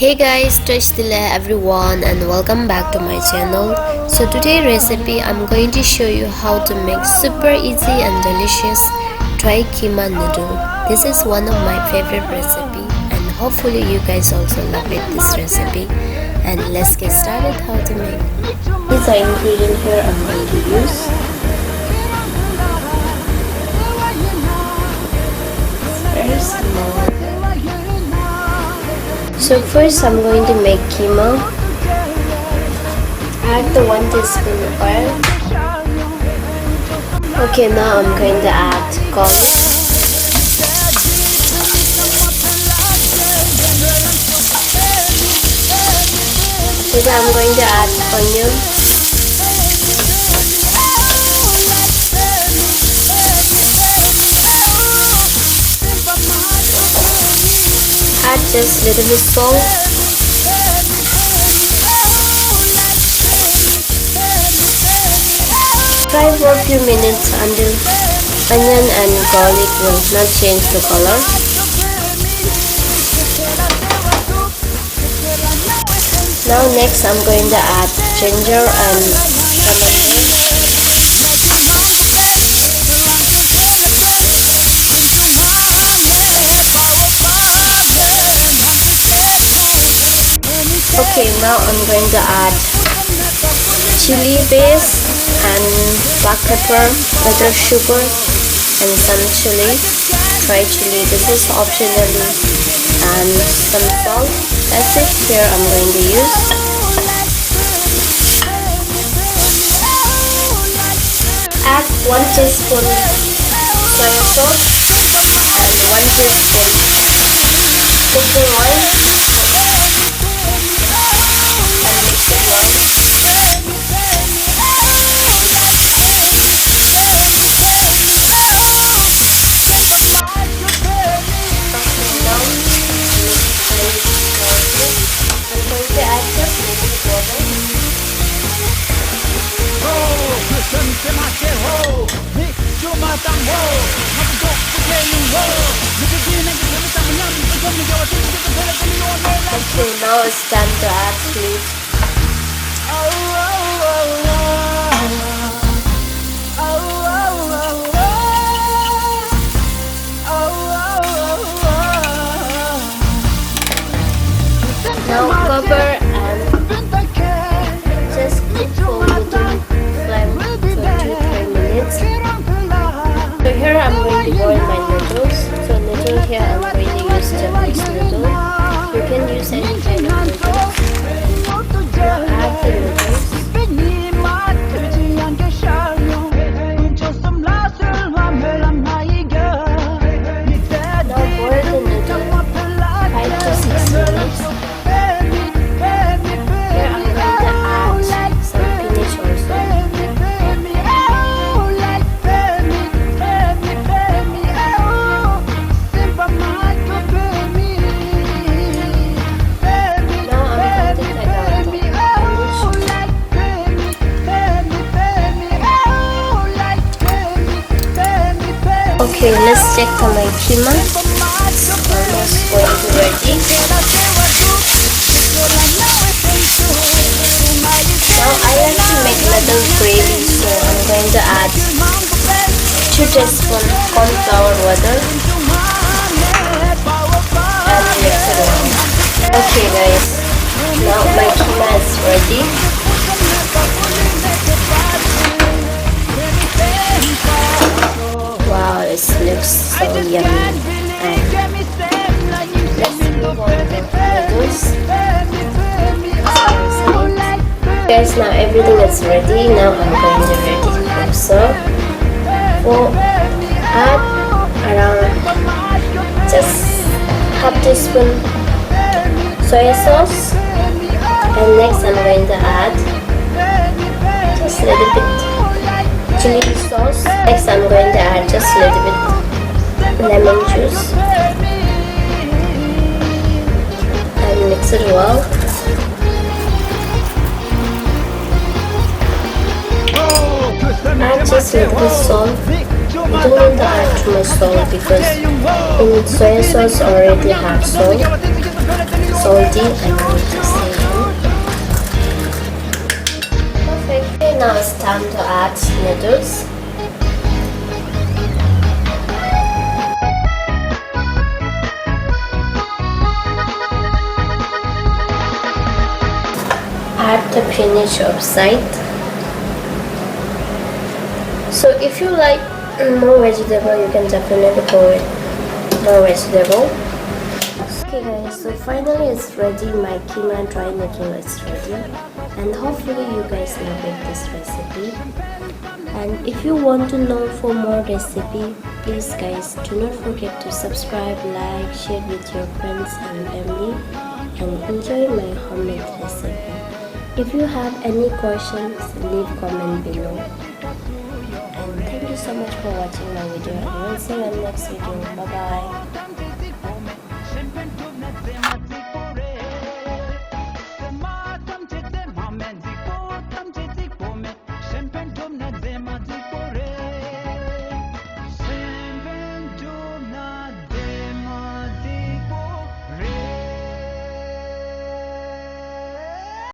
Hey guys, everyone and welcome back to my channel. So today recipe I'm going to show you how to make super easy and delicious dry keema noodle. This is one of my favorite recipe and hopefully you guys also love this recipe. And let's get started how to make. These are ingredients here I'm going to use. First I'm going to make keema. Add the 1 teaspoon oil. Okay, now I'm going to add corn. Then I'm going to add onion. Add just little bit salt. Fry for a few minutes until onion and garlic will not change the color. Now next I'm going to add ginger and tomato. Okay, now I'm going to add chili paste and black pepper, little sugar and some chili, dry chili. This is optionally, and some salt. That's it. Here I'm going to use. Add 1 teaspoon soy sauce and 1 teaspoon cooking oil. Okay, now it's time to add meat. Now cover and just cook for medium flame for 2-3 minutes. So here I'm going to boil my noodles. So noodle here I'm going to use Japanese noodle. You can use any kind of noodles. Now add the noodles. Now boil the noodle 5 to 6 minutes. Okay, let's check on my keema. It's almost going to ready. Now I like to make little gravy, so I'm going to add 2 teaspoons cornflour water and mix it well. Okay guys, now my keema is ready. Wow, it looks so yummy. And let's move on to the noodles. Guys, now everything is ready. Now I'm going to ready to cook. So, add around just half teaspoon soy sauce. And next I'm going to add just a little bit chili sauce. Next I'm going to add just a little bit lemon juice and mix it well. Add just a little bit salt You don't need to add too much salt because in soy sauce already have salt. Salty, I need to say. Perfect. Okay, now it's time to add noodles. Add the spinach upside. So if you like more vegetable, you can definitely go with more vegetable. Okay guys, so finally it's ready. My keema dry noodle is ready, and hopefully you guys will make this recipe. And if you want to know for more recipe, please guys do not forget to subscribe, like, share with your friends and family, and enjoy my homemade recipe. If you have any questions, leave comment below. And thank you so much for watching my video, and we'll see you in the next video. Bye bye.